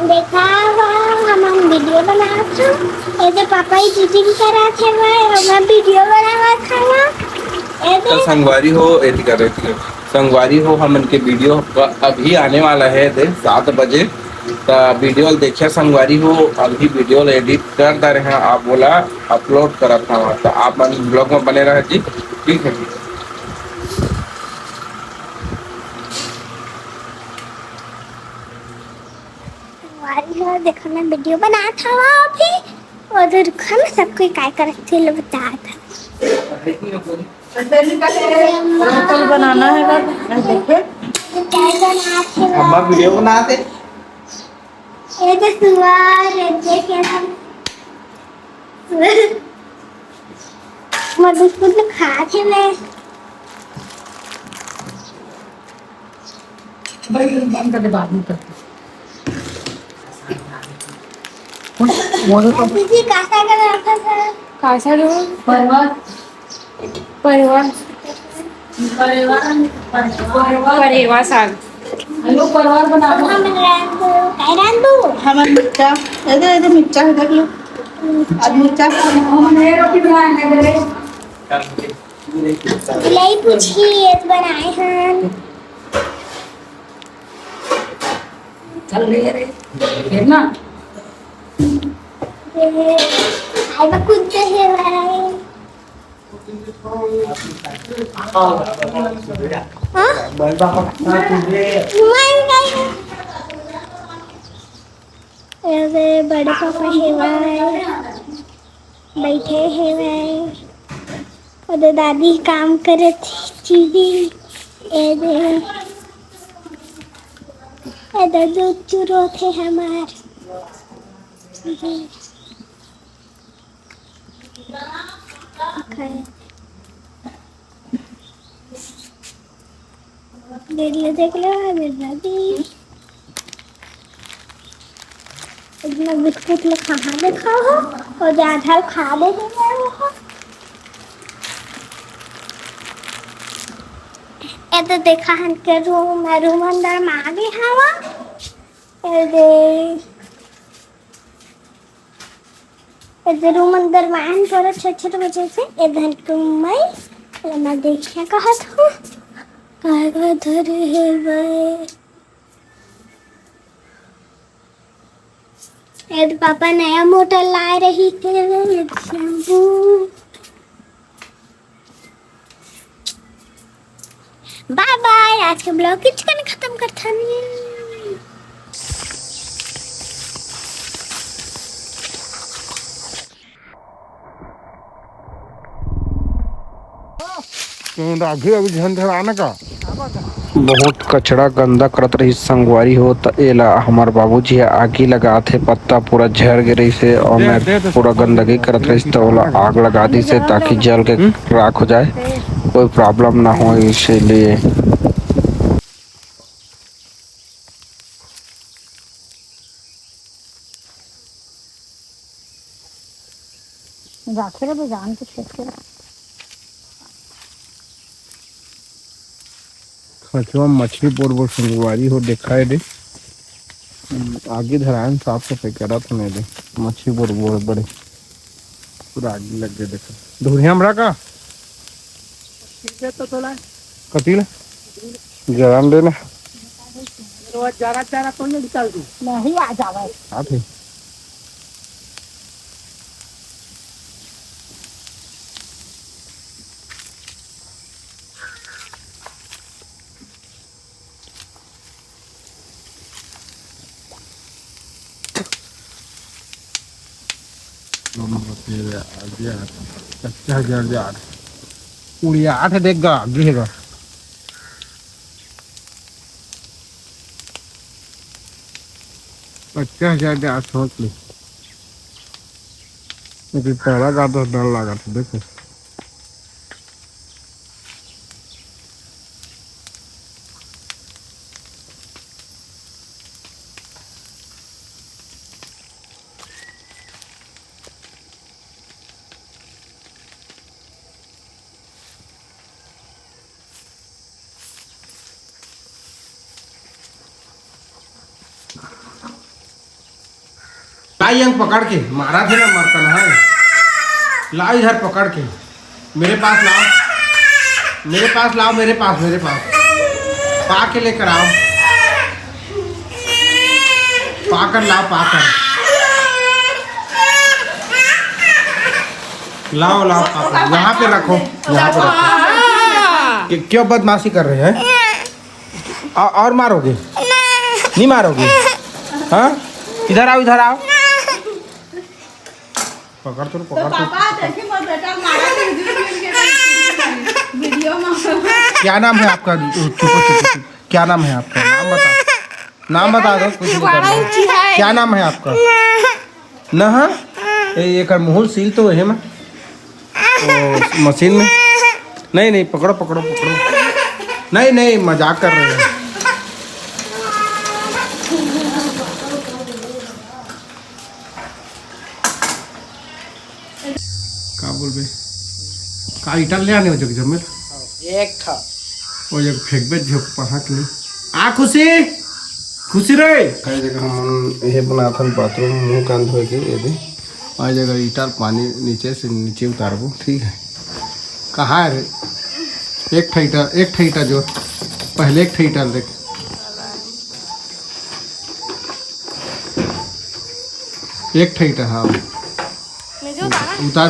देखा हम वीडियो बनाते ऐसे पापा ही चीटिंग करा थे मैं वीडियो बनावा था तो संगवारी हो एथी कर रही थी संगवारी हो हम इनके वीडियो अभी आने वाला है 7 बजे। तो वीडियो देखिए संगवारी हो अभी वीडियो एडिट कर दे रहे हैं आप बोला अपलोड करा था तो आप ब्लॉग में बने रहे जी ठीक है। देखो मैं वीडियो बना था अभी उधर खाना सब कोई काय कर थे लो बता था बनाना है देखे अम्मा वीडियो बनाते ये तो सुअर देखे हम मधुपुर खा थे मैं बंद कर दे बाद में करते दीदी कैसा कर रखा था कैसा जो परिवार परिवार परिवार साग हेलो परिवार बना हम रैंडू हम मिर्चा इधर मिर्चा है देख लो आज मिर्चा हम रोटी बनाएंगे दे ले पूछिए बनाए हैं चल ले रे फिर ना आई बा कुछ है भाई ऐसे बड़े पापा है भाई बैठे हैं भाई और दादी काम करे थी इधर जो चूरो थे हमारे देख लो दादी इतना बिस्कुट में कहाँ देखा हो और आधार खा दे तो देखा हन के रूम अंदर मागे हवा रूम अंदर मान पर छोटे बच्चे से इधर कुमाई मैं देखिए कहा था कहा धरे है भाई तो पापा नया मोटर ला रही थे शैम्पू बाय बाय आज के ब्लॉग किचन खत्म करता नहीं अभी अभी झंझर आने का बहुत कचरा गंदा करत रही संगवारी हो तो एला हमार बाबूजी आगी लगा थे पत्ता पूरा झड़ गिरी से और मैं पूरा गंदगी करत रही तो ओला आग लगा दी से ताकि जल के राख हो जाए कोई प्रॉब्लम ना हो इसीलिए जाके रे जान के खेत के खचवा मछली बोर संगवारी हो देखा है दे आगे धरान साफ सफाई करत नहीं दे मछली बोर बड़े पूरा आगे लग गए देखा धुरिया हमरा का तो थोड़ा कतीला जरान देना रोज जरा तो नहीं निकल दूं नहीं आ जावे आप ही अच्छा 1000 पूरी 8 देगा गिरेगा 50,000 सोच ली पहला का तो डर लगा था देखो लाई अंक पकड़ के मारा थे ना मरता ना है। ला इधर पकड़ के मेरे पास लाओ, मेरे पास लाओ, मेरे पास पा के लेकर आओ, पाकर लाओ, पाकर लाओ लाओ, पाकर यहाँ पे रखो, यहाँ पे रखो। क्यों बदमाशी कर रहे हैं? और मारोगे? नहीं मारोगे? हाँ इधर आओ, इधर आओ, पकड़ तो पकड़। पापा देखिए मत बेटा, मारा वीडियो में। क्या नाम है आपका? क्या नाम है आपका? नाम बता दो, कुछ नहीं करना। क्या नाम है आपका? न एक मुहूल सील तो है मैं मशीन में। नहीं पकड़ो पकड़ो पकड़ो। नहीं मजाक कर रहे हैं। का बोल बे का इटल ले आने जग जमेल एक था वो जग फेंक बे झोक पहाड़ के आ खुशी रे कई जगह हम ये बनाथन बाथरूम मुंह कान धोए के ये दे आ जगह इटल पानी नीचे से नीचे उतारबो। ठीक है कहाँ है रे? एक ठेटा जो पहले एक ठेटा देख, एक ठेटा। हाँ उतार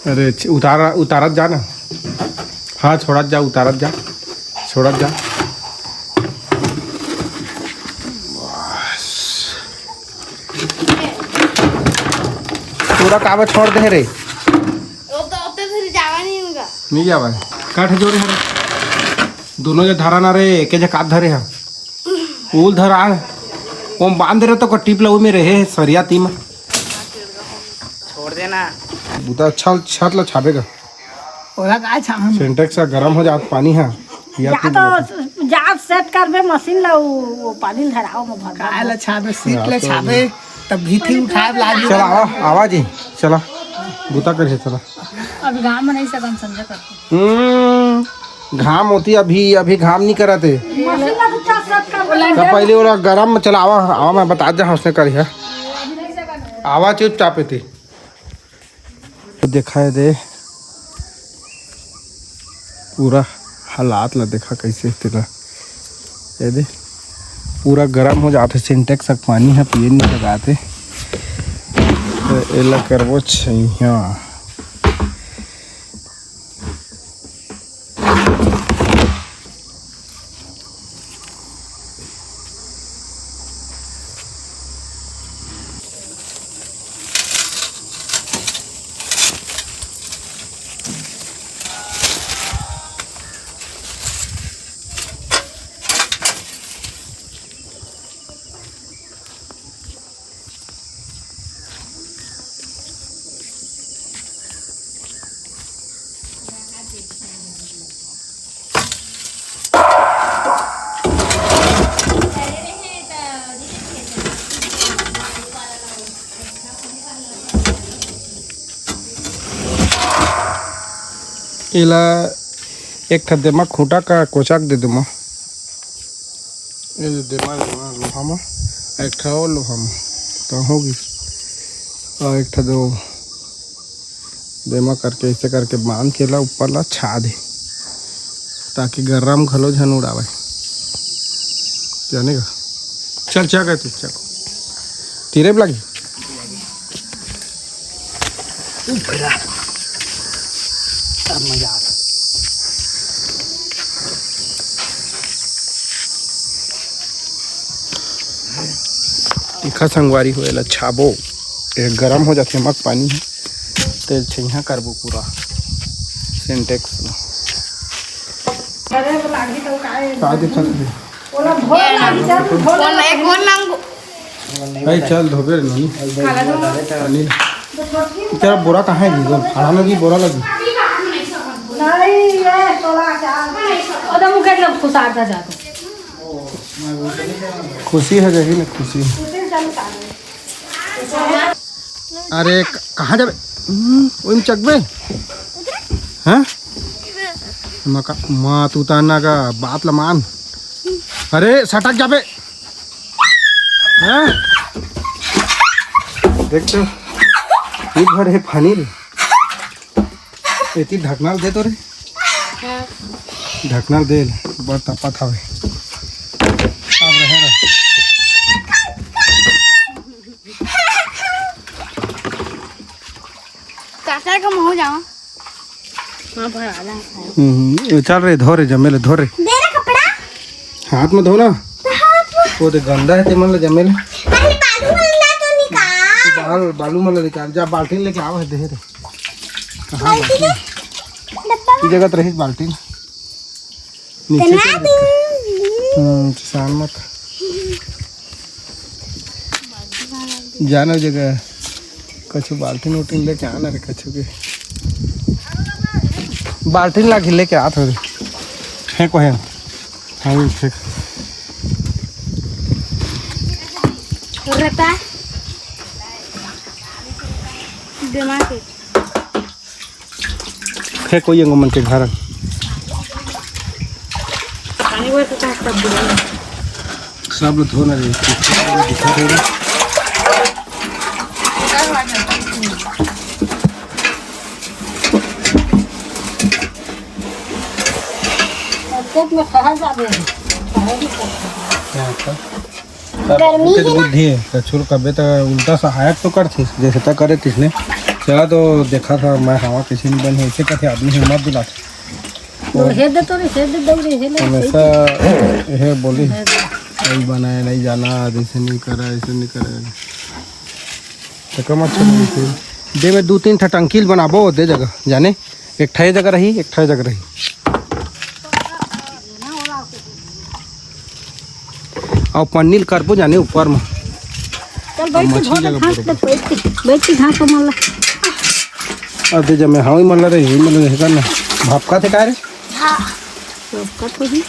अरे उतारत जा ना। हाँ छोड़त जा, उतारत जा, छोड़त जा। पूरा कागज छोड़ दे रे। नहीं जावा काठ जोड़े हरे दोनों जो धरा ना रे के जे काट धरे हैं उल धरा ओम बांध रहे तो टिप लऊ में रहे सरिया तीम छोड़ देना। बुता अच्छा छत ला छापेगा। ओला का छाम सिंटेक्स गर्म हो जात पानी है या तो जात सेट करबे मशीन ला वो पानी धराओ में भर का ला छाबे सीट ले छाबे तब भीथी उठाए लागी। चला आवाज ही चला बुता कर चला। अभी घाम में नहीं सकन समझ कर घाम होती अभी घाम नहीं करते। मशीन ला तो सेट कर तो पहले वाला गरम में चला आवा मैं बता दे उसने करी है आवाज चुपचाप थी दिखाई दे पूरा हालात ला देखा कैसे तेरा ये दे पूरा गर्म हो जाते सिंटेक्स तक पानी है पिए नहीं लगाते तो एला करवो छैया। इला एक था देमा खूटा का कोचाक दे दूँ ये देमा लोहा में एक था और लोहा में तो होगी और एक था दो देमा करके ऐसे करके बांध के ला ऊपर ला छा दे ताकि गरम घलो झन उड़ावे जाने का। चल क्या कहते चल तीरे भी लगी मजा आता। तीखा संगवारी होएला छाबो एक गरम हो जाते मक पानी है तेल छैया करबो पूरा सिंटेक्स अरे वो लागी तो काए का दिक्कत है ओला भोर लागी जा भोर एक बोल नांगो भाई चल धोबे ननी अनिल तेरा बोरा कहाँ है दीदी खाना लगी बोरा लगी नहीं ये तोला जा ओदा मुके जब खुशाता जातो खुशी है जही ना खुशी अरे कहाँ जाबे ओइम चकबे हैं मका मात उतारना का बात ला मान अरे सटक जाबे हाँ देख तो एक भर है पानी रे एती ढकनाल दे तो रे ढकनाल दे बड़ तपा था वे अब रहे रे काका का मुंह जाओ हां भर आला चल रे धो रे जमेले धो रे दे रे कपड़ा हाथ में धो ना वो तो गंदा है ते मन जमेले अरे बालू वाला तो निकाल बालू में निकाल जा बाल्टी लेके आओ है दे रे कहाँ बाल्टी दो डब्बा की जगह रही बाल्टी नीचे बना दूं किसान मत जाना जगह कछु बाल्टी नोटिन लेके आना रे कछु के बाल्टी ला के लेके आ थोड़ी फेंको है हाँ फेंक रहता दिमाग फेंको ये मन के घर पानी वो तो सब दिया सब लोग धोना रे दिखा दे खेत में कहाँ जाबे गर्मी के बुद्धि है कछुर कबे तो उल्टा सहायक तो कर थी जैसे तक करे तिसने चला तो देखा था मैं हवा किसी ने बन ऐसे कहते आदमी हिम्मत दिला तो हेड तो रे हेड दे रे हेड हमेशा यह बोली नहीं बनाए नहीं जाना ऐसे नहीं करा ऐसे नहीं करा तो कम अच्छा दे में 2-3 ठा टंकील बनाबो दे जगह जाने एक ठे जगह रही एक ठे जगह रही और पन्नील करबो जाने ऊपर में चल बैठ के मछली जगह घास पे बैठ के घास पे मल्ला अब दे जब मैं हाँ ही मल्ला रही मतलब है करना भापका थे का रे तो थोड़ी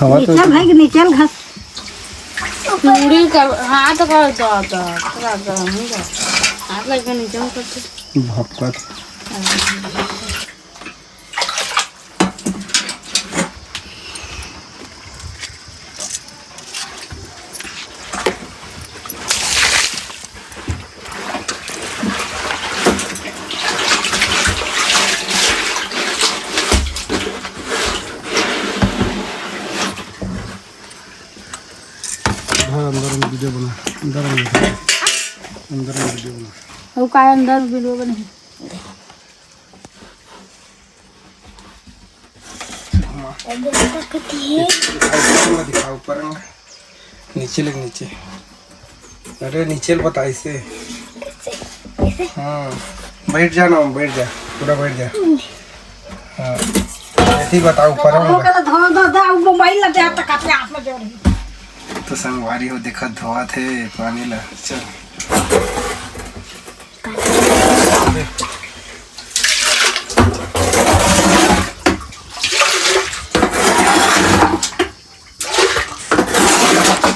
हवा तो चल भाई नहीं चल घास पूरी कर हाथ कर तो आता थोड़ा गरम ही कर हाथ लग के नीचे में करते भापका थे अंदर में वीडियो बना अंदर में वीडियो बना वो काय अंदर वीडियो बने दिखा ऊपर में नीचे लग नीचे अरे नीचे बता इसे हाँ बैठ जा ना बैठ जा पूरा बैठ जा हाँ ऐसे बता ऊपर में धो दो दो मोबाइल लगे हाथ तक अपने हाथ में जोड़ तो संगवारी हो देखा धोआ थे पानी ला चल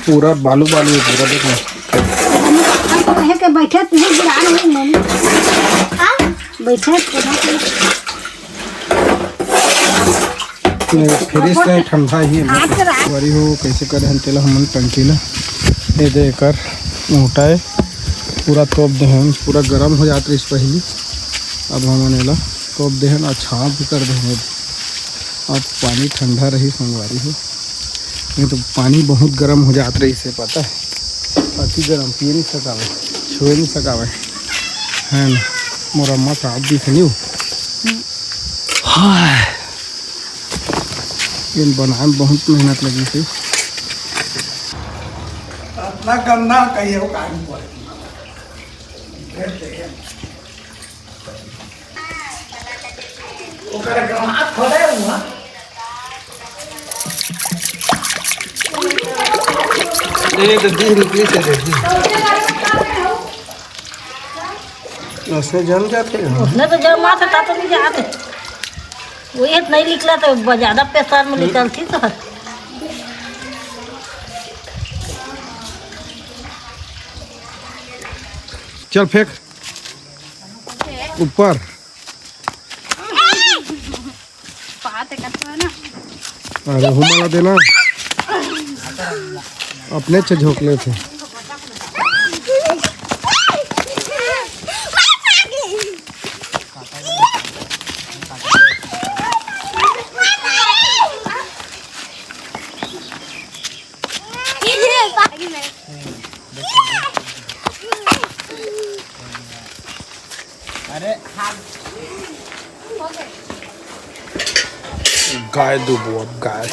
पूरा बालू बालू है पूरा देखना कहे के बैठे तुझे गिरा नहीं मम्मी बैठे फ्रिज से ठंडा ही वारी हो कैसे करे हम तेला हम टंकी ला ये देकर उठाए पूरा तोप देहन पूरा गर्म हो जाते इस पहली अब हम ला तोप देहन और छाप भी कर देंगे अब पानी ठंडा रही संगवारी हो नहीं तो पानी बहुत गर्म हो जाता रही से पता है अति गर्म पिए नहीं सकावे छुए नहीं सकावे है ना मुरम्मत आप भी सुनियो हाँ ये बनाने में बहुत मेहनत लगी थी इतना गंदा कहिए वो काम पर ओकरे हाथ खोले हुआ नहीं तो दी निकली से देखी उसमें जम जाते हैं उसने तो जब माथा था तो नहीं जाते वो ये नहीं निकला तो ज्यादा पैसा में निकलती तो चल फेंक ऊपर पाते करते हो ना अरे हुमाला देना अपने से झोंकले थे। गाय दूबो अब गाय